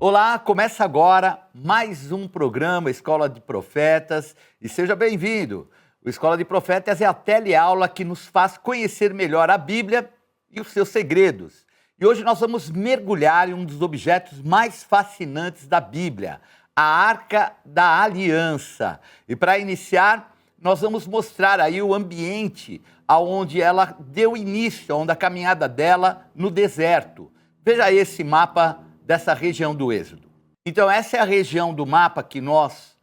Olá, começa agora mais um programa Escola de Profetas e seja bem-vindo. O Escola de Profetas é a teleaula que nos faz conhecer melhor a Bíblia e os seus segredos. E hoje nós vamos mergulhar em um dos objetos mais fascinantes da Bíblia, a Arca da Aliança. E para iniciar, nós vamos mostrar aí o ambiente aonde ela deu início, onde a caminhada dela no deserto. Veja esse mapa dessa região do Êxodo. Então, essa é a região do mapa que nós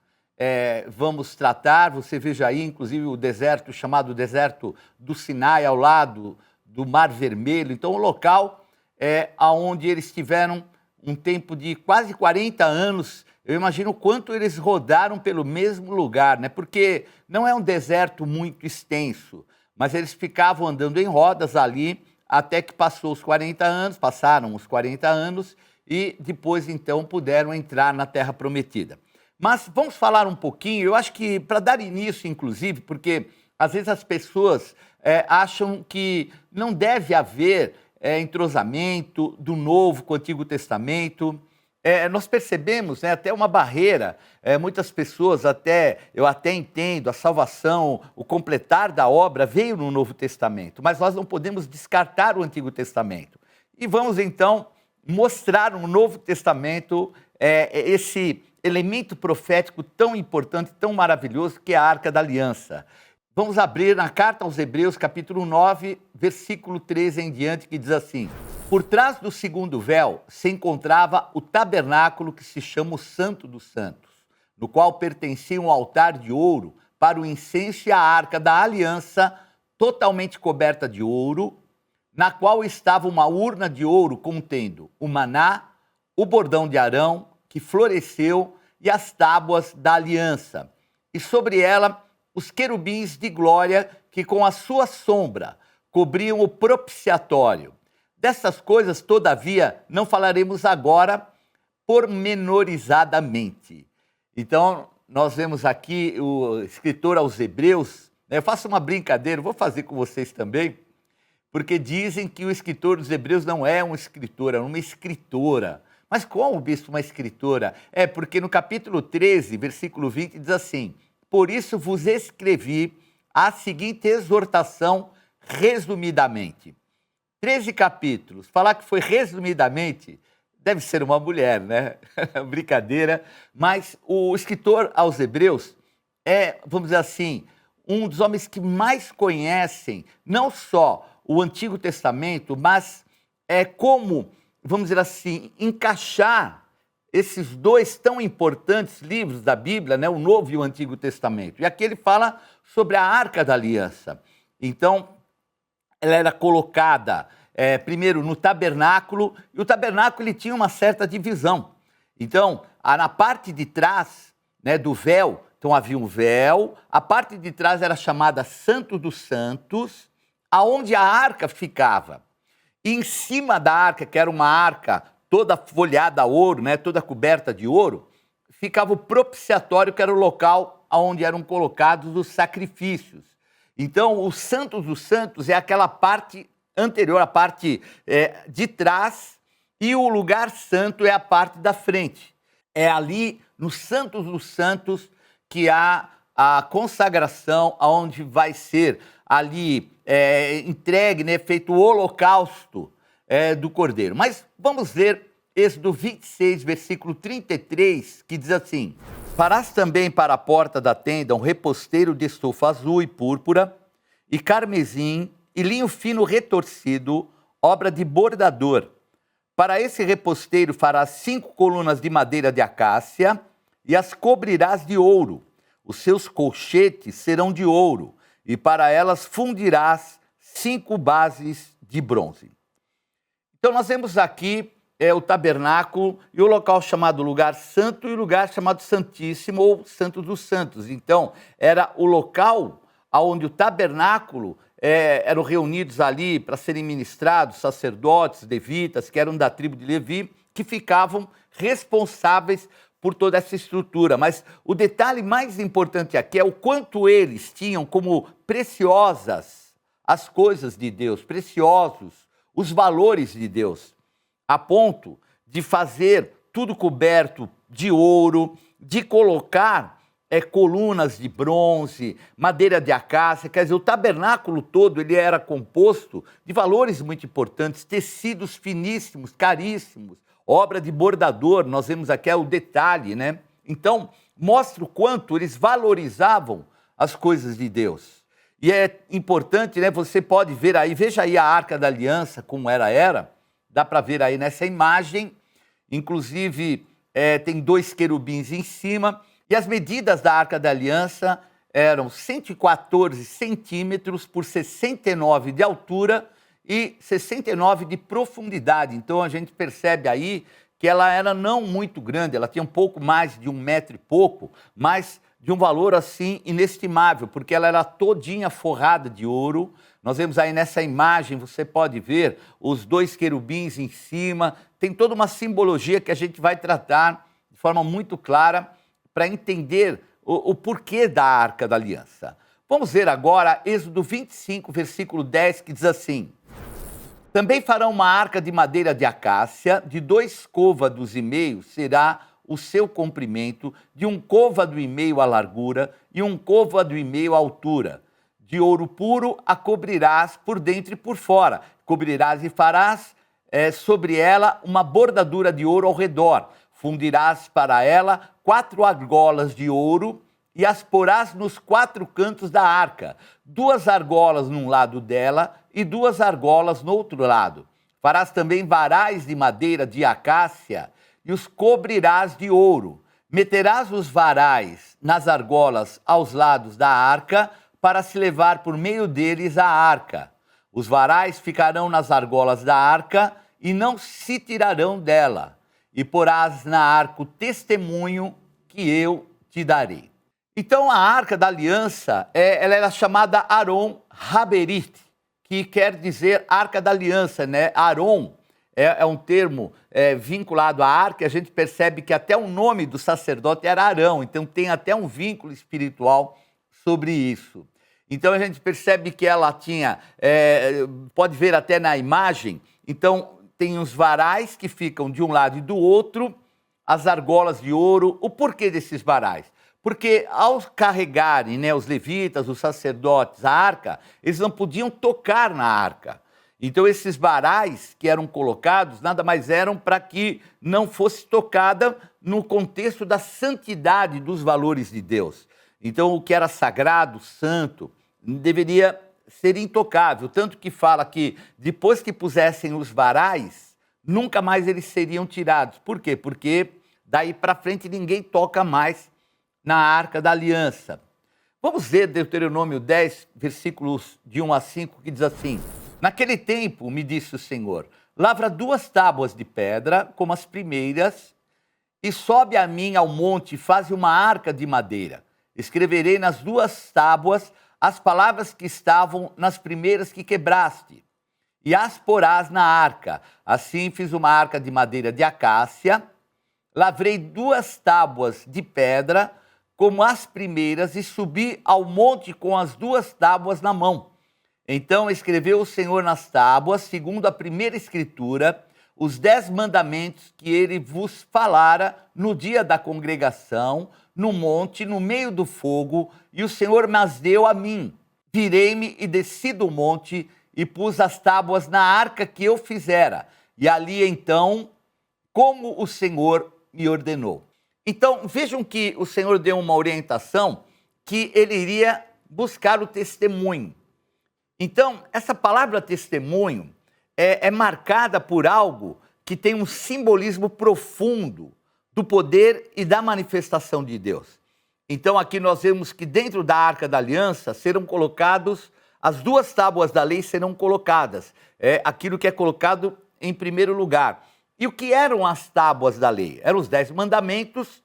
vamos tratar. Você veja aí, inclusive, o deserto chamado Deserto do Sinai, ao lado do Mar Vermelho. Então, o local é onde eles tiveram um tempo de quase 40 anos. Eu imagino o quanto eles rodaram pelo mesmo lugar, né? Porque não é um deserto muito extenso, mas eles ficavam andando em rodas ali até que passaram os 40 anos, e depois, então, puderam entrar na Terra Prometida. Mas vamos falar um pouquinho, eu acho que para dar início, inclusive, porque às vezes as pessoas acham que não deve haver entrosamento do Novo com o Antigo Testamento. Nós percebemos até uma barreira, muitas pessoas, eu até entendo, a salvação, o completar da obra veio no Novo Testamento, mas nós não podemos descartar o Antigo Testamento. E vamos, então, mostrar no Novo Testamento esse elemento profético tão importante, tão maravilhoso, que é a Arca da Aliança. Vamos abrir na carta aos Hebreus, capítulo 9, versículo 13 em diante, que diz assim: por trás do segundo véu se encontrava o tabernáculo que se chama o Santo dos Santos, no qual pertencia um altar de ouro para o incenso e a Arca da Aliança, totalmente coberta de ouro, na qual estava uma urna de ouro contendo o maná, o bordão de Arão, que floresceu, e as tábuas da aliança. E sobre ela, os querubins de glória, que com a sua sombra cobriam o propiciatório. Dessas coisas, todavia, não falaremos agora pormenorizadamente. Então, nós vemos aqui o escritor aos Hebreus, eu faço uma brincadeira, vou fazer com vocês também, porque dizem que o escritor dos Hebreus não é um escritor, é uma escritora. Mas como, bispo, uma escritora? Porque no capítulo 13, versículo 20, diz assim: por isso vos escrevi a seguinte exortação resumidamente. 13 capítulos, falar que foi resumidamente, deve ser uma mulher, né? Brincadeira. Mas o escritor aos Hebreus vamos dizer assim, um dos homens que mais conhecem, não só o Antigo Testamento, mas como, vamos dizer assim, encaixar esses dois tão importantes livros da Bíblia, né, o Novo e o Antigo Testamento. E aqui ele fala sobre a Arca da Aliança. Então, ela era colocada primeiro no tabernáculo, e o tabernáculo ele tinha uma certa divisão. Então, na parte de trás, né, do véu, então havia um véu, a parte de trás era chamada Santo dos Santos, aonde a arca ficava. E em cima da arca, que era uma arca toda folhada a ouro, né, toda coberta de ouro, ficava o propiciatório, que era o local onde eram colocados os sacrifícios. Então, o Santo dos Santos é aquela parte anterior, a parte de trás, e o lugar santo é a parte da frente. É ali, no Santo dos Santos, que há a consagração, onde vai ser ali entregue, né, feito o holocausto do Cordeiro. Mas vamos ver Êxodo 26, versículo 33, que diz assim: farás também para a porta da tenda um reposteiro de estofa azul e púrpura, e carmesim, e linho fino retorcido, obra de bordador. Para esse reposteiro farás 5 colunas de madeira de acácia, e as cobrirás de ouro. Os seus colchetes serão de ouro, e para elas fundirás 5 bases de bronze. Então nós vemos aqui o tabernáculo e o local chamado lugar santo e o lugar chamado santíssimo ou santo dos santos. Então era o local onde o tabernáculo eram reunidos ali para serem ministrados sacerdotes, levitas, que eram da tribo de Levi, que ficavam responsáveis por toda essa estrutura. Mas o detalhe mais importante aqui é o quanto eles tinham como preciosas as coisas de Deus, preciosos os valores de Deus, a ponto de fazer tudo coberto de ouro, de colocar colunas de bronze, madeira de acácia. Quer dizer, o tabernáculo todo ele era composto de valores muito importantes, tecidos finíssimos, caríssimos, obra de bordador. Nós vemos aqui o detalhe, né? Então, mostra o quanto eles valorizavam as coisas de Deus. E é importante, né? Você pode ver aí, veja aí a Arca da Aliança, como era. Dá para ver aí nessa imagem. Inclusive, tem 2 querubins em cima. E as medidas da Arca da Aliança eram 114 centímetros por 69 de altura e 69 de profundidade. Então a gente percebe aí que ela era não muito grande, ela tinha um pouco mais de 1 metro e pouco, mas de um valor assim inestimável, porque ela era todinha forrada de ouro. Nós vemos aí nessa imagem, você pode ver os 2 querubins em cima, tem toda uma simbologia que a gente vai tratar de forma muito clara para entender o porquê da Arca da Aliança. Vamos ver agora Êxodo 25, versículo 10, que diz assim: também farão uma arca de madeira de acácia, de 2 côvados e meio será o seu comprimento, de 1 côvado e meio a largura e 1 côvado e meio a altura. De ouro puro a cobrirás por dentro e por fora. Cobrirás e farás sobre ela uma bordadura de ouro ao redor. Fundirás para ela 4 argolas de ouro e as porás nos 4 cantos da arca, 2 argolas num lado dela e 2 argolas no outro lado. Farás também varais de madeira de acácia e os cobrirás de ouro. Meterás os varais nas argolas aos lados da arca para se levar por meio deles a arca. Os varais ficarão nas argolas da arca e não se tirarão dela. E porás na arca o testemunho que eu te darei. Então a Arca da Aliança, ela era chamada Aron Haberit, que quer dizer Arca da Aliança, né? Aron é um termo vinculado à arca. A gente percebe que até o nome do sacerdote era Arão, então tem até um vínculo espiritual sobre isso. Então a gente percebe que ela tinha, pode ver até na imagem, então tem os varais que ficam de um lado e do outro, as argolas de ouro. O porquê desses varais? Porque ao carregarem, né, os levitas, os sacerdotes, a arca, eles não podiam tocar na arca. Então esses varais que eram colocados nada mais eram para que não fosse tocada no contexto da santidade dos valores de Deus. Então o que era sagrado, santo, deveria ser intocável. Tanto que fala que depois que pusessem os varais, nunca mais eles seriam tirados. Por quê? Porque daí para frente ninguém toca mais na Arca da Aliança. Vamos ver Deuteronômio 10, versículos de 1 a 5, que diz assim: naquele tempo, me disse o Senhor, lavra 2 tábuas de pedra, como as primeiras, e sobe a mim ao monte e faz uma arca de madeira. Escreverei nas 2 tábuas as palavras que estavam nas primeiras que quebraste, e as porás na arca. Assim fiz uma arca de madeira de acácia, lavrei 2 tábuas de pedra, como as primeiras, e subi ao monte com as 2 tábuas na mão. Então escreveu o Senhor nas tábuas, segundo a primeira escritura, os 10 mandamentos que ele vos falara no dia da congregação, no monte, no meio do fogo, e o Senhor mas deu a mim. Virei-me e desci do monte e pus as tábuas na arca que eu fizera, e ali então, como o Senhor me ordenou. Então vejam que o Senhor deu uma orientação que ele iria buscar o testemunho. Então essa palavra testemunho é marcada por algo que tem um simbolismo profundo do poder e da manifestação de Deus. Então aqui nós vemos que dentro da Arca da Aliança serão colocados as duas tábuas da lei serão colocadas. É aquilo que é colocado em primeiro lugar. E o que eram as tábuas da lei? Eram os 10 mandamentos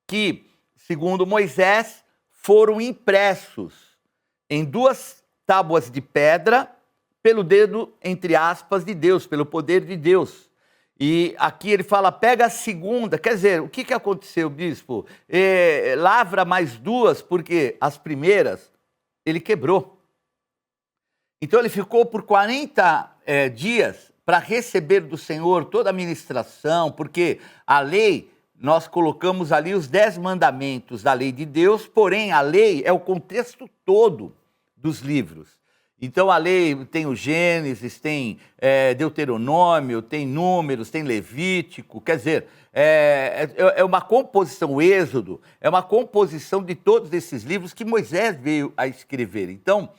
que, segundo Moisés, foram impressos em duas tábuas de pedra pelo dedo, entre aspas, de Deus, pelo poder de Deus. E aqui ele fala, pega a segunda. Quer dizer, o que aconteceu, bispo? Lavra mais duas, porque as primeiras ele quebrou. Então ele ficou por 40 dias para receber do Senhor toda a ministração, porque a lei, nós colocamos ali os 10 mandamentos da lei de Deus, porém a lei é o contexto todo dos livros. Então a lei tem o Gênesis, tem Deuteronômio, tem Números, tem Levítico, quer dizer, é uma composição, o Êxodo, é uma composição de todos esses livros que Moisés veio a escrever. Então,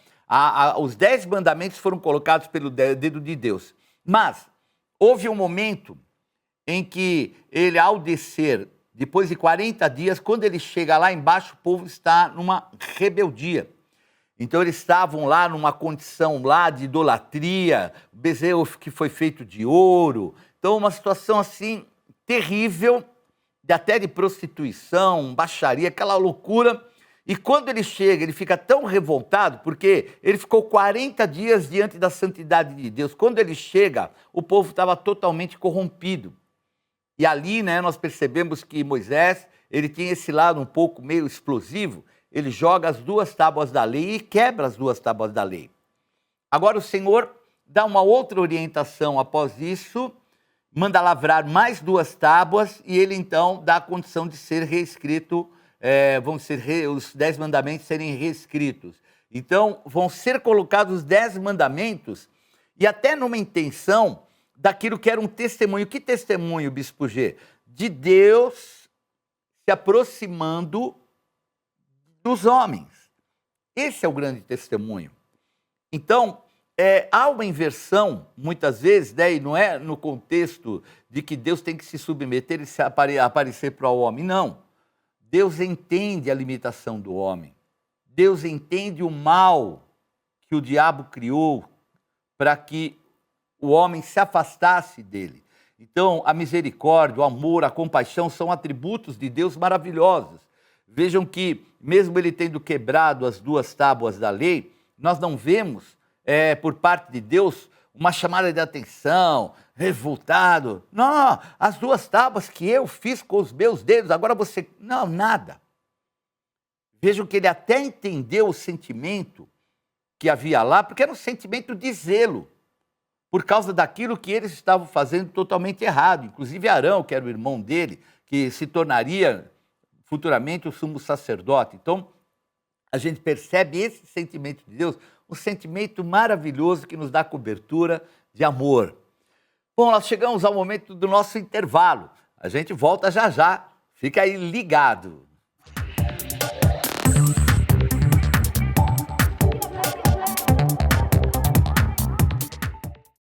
os 10 mandamentos foram colocados pelo dedo de Deus. Mas houve um momento em que ele, ao descer, depois de 40 dias, quando ele chega lá embaixo, o povo está numa rebeldia. Então eles estavam lá numa condição lá de idolatria, bezerro que foi feito de ouro. Então uma situação assim terrível, até de prostituição, baixaria, aquela loucura. E quando ele chega, ele fica tão revoltado, porque ele ficou 40 dias diante da santidade de Deus. Quando ele chega, o povo estava totalmente corrompido. E ali, nós percebemos que Moisés, ele tinha esse lado um pouco meio explosivo, ele joga as duas tábuas da lei e quebra as duas tábuas da lei. Agora o Senhor dá uma outra orientação após isso, manda lavrar mais duas tábuas e ele então dá a condição de ser reescrito, os 10 mandamentos serem reescritos. Então vão ser colocados os 10 mandamentos e até numa intenção daquilo que era um testemunho. Que testemunho, Bispo G? De Deus se aproximando dos homens. Esse é o grande testemunho. Então, há uma inversão, muitas vezes, e não é no contexto de que Deus tem que se submeter e se aparecer para o homem, não. Deus entende a limitação do homem. Deus entende o mal que o diabo criou para que o homem se afastasse dele. Então, a misericórdia, o amor, a compaixão são atributos de Deus maravilhosos. Vejam que, mesmo ele tendo quebrado as duas tábuas da lei, nós não vemos, por parte de Deus, uma chamada de atenção, revoltado. Não, as duas tábuas que eu fiz com os meus dedos, agora você... Não, nada. Vejam que ele até entendeu o sentimento que havia lá, porque era um sentimento de zelo, por causa daquilo que eles estavam fazendo totalmente errado. Inclusive Arão, que era o irmão dele, que se tornaria futuramente o sumo sacerdote. Então, a gente percebe esse sentimento de Deus, um sentimento maravilhoso que nos dá cobertura de amor. Bom, nós chegamos ao momento do nosso intervalo. A gente volta já já. Fica aí ligado.